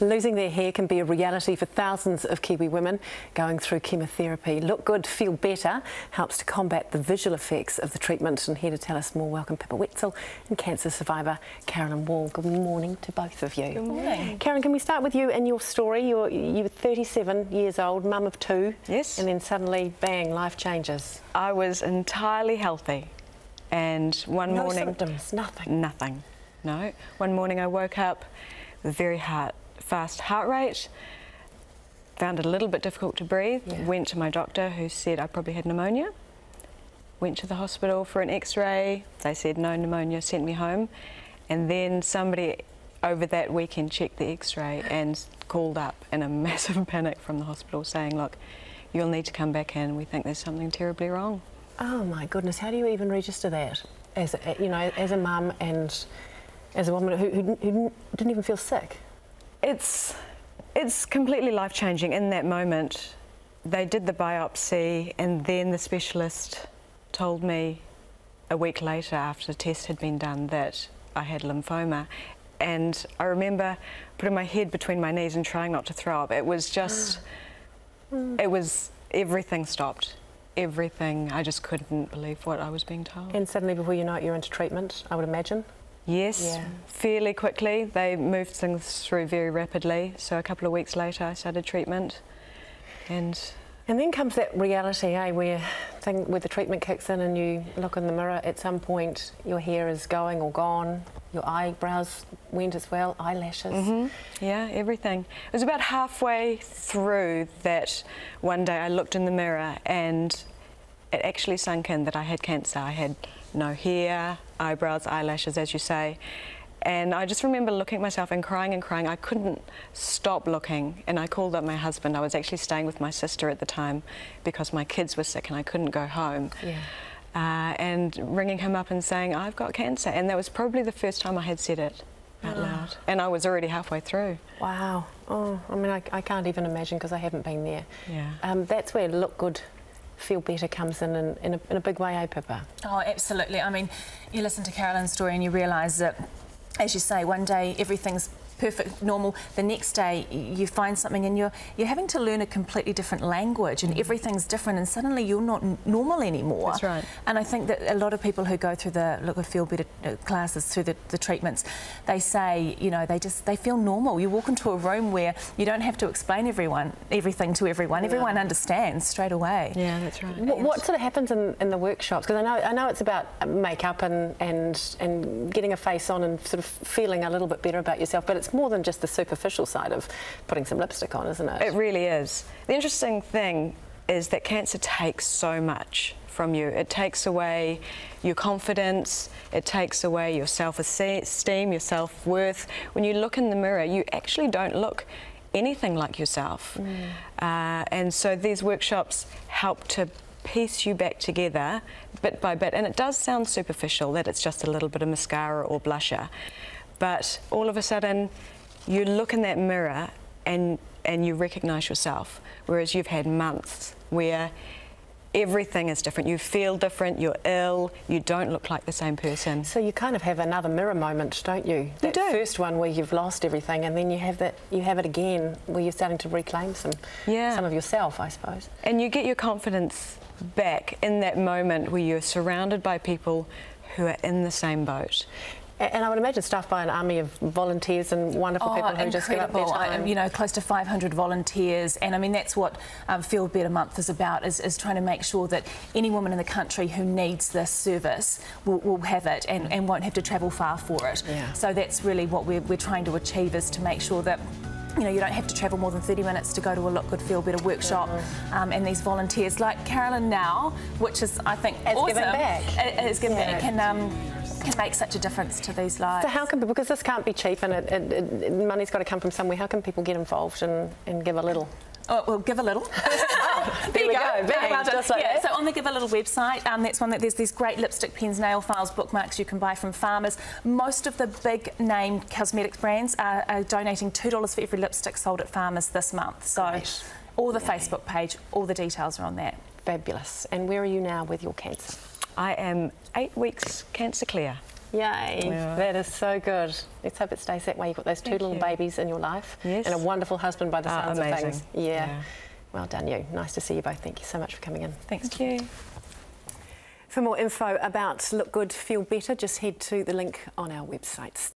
Losing their hair can be a reality for thousands of Kiwi women going through chemotherapy. Look Good, Feel Better helps to combat the visual effects of the treatment. And here to tell us more, welcome Pippa Wetzell and cancer survivor Carolyn. Good morning to both of you. Good morning. Carolyn, can we start with you and your story? You were 37 years old, mum of two. Yes. And then suddenly, bang, life changes. I was entirely healthy, and one morning... No symptoms, nothing? Nothing, no. One morning I woke up with very fast heart rate, found it a little bit difficult to breathe, went to my doctor who said I probably had pneumonia, went to the hospital for an x-ray, they said no pneumonia, sent me home, and then somebody over that weekend checked the x-ray and called up in a massive panic from the hospital saying, look, you'll need to come back in, we think there's something terribly wrong. Oh my goodness, how do you even register that as a mum and as a woman who didn't even feel sick? It's completely life-changing. In that moment, they did the biopsy, and then the specialist told me a week later, after the test had been done, that I had lymphoma. And I remember putting my head between my knees and trying not to throw up. It was just, everything stopped. Everything. I just couldn't believe what I was being told. And suddenly, before you know it, you're into treatment, I would imagine? Yes, fairly quickly. They moved things through very rapidly. So a couple of weeks later, I started treatment. And then comes that reality, where the treatment kicks in and you look in the mirror. At some point, your hair is going or gone. Your eyebrows went as well, eyelashes. Yeah, everything. It was about halfway through that one day I looked in the mirror and it actually sunk in that I had cancer. I had no hair, eyebrows, eyelashes, as you say. And I just remember looking at myself and crying and crying. I couldn't stop looking, and I called up my husband. I was actually staying with my sister at the time because my kids were sick and I couldn't go home. And ringing him up and saying, I've got cancer. And that was probably the first time I had said it out loud. And I was already halfway through. Wow. Oh, I mean, I can't even imagine because I haven't been there. Yeah. That's where Look Good, Feel Better comes in a big way, Pippa? Oh, absolutely. I mean, you listen to Carolyn's story and you realise that, as you say, one day everything's perfect, normal. The next day you find something and you're having to learn a completely different language and everything's different, and suddenly you're not normal anymore. That's right. And I think that a lot of people who go through the Look Good, Feel Better classes, through the treatments, they say, you know, they feel normal. You walk into a room where you don't have to explain everything to everyone. Everyone understands straight away. Yeah, that's right. What sort of happens in the workshops? Because I know it's about makeup and getting a face on and sort of feeling a little bit better about yourself, but it's more than just the superficial side of putting some lipstick on, isn't it? It really is. The interesting thing is that cancer takes so much from you. It takes away your confidence, it takes away your self-esteem, your self-worth. When you look in the mirror, you actually don't look anything like yourself. And so these workshops help to piece you back together bit by bit. And it does sound superficial, that it's just a little bit of mascara or blusher. But all of a sudden, you look in that mirror and you recognise yourself, whereas you've had months where everything is different. You feel different, you're ill, you don't look like the same person. So you kind of have another mirror moment, don't you? You do. First one where you've lost everything, and then you have it again where you're starting to reclaim some of yourself, I suppose. And you get your confidence back in that moment where you're surrounded by people who are in the same boat. And I would imagine staffed by an army of volunteers and wonderful people who just give up their time. You know, close to 500 volunteers, and I mean that's what Feel Better Month is about, is trying to make sure that any woman in the country who needs this service will have it and won't have to travel far for it. So that's really what we're trying to achieve, is to make sure that, you know, you don't have to travel more than 30 minutes to go to a Look Good, Feel Better workshop. And these volunteers like Carolyn now, which is, I think, awesome. Giving back. It's giving back, can make such a difference to these lives. So how can, because this can't be cheap and money's got to come from somewhere, how can people get involved and give a little? Oh, well, give a little. There you go. Just like that. So on the Give a Little website, that's one that there's these great lipstick, pens, nail files, bookmarks you can buy from farmers. Most of the big name cosmetics brands are donating $2 for every lipstick sold at farmers this month. So all the Facebook page, all the details are on that. Fabulous. And where are you now with your cancer? I am 8 weeks cancer clear. Yay, Yeah. that is so good. Let's hope it stays that way. You've got those two little babies in your life. Yes. And a wonderful husband by the sounds of amazing. things. Yeah. Well done you. Nice to see you both. Thank you so much for coming in. Thanks. Thank you. For more info about Look Good, Feel Better, just head to the link on our website.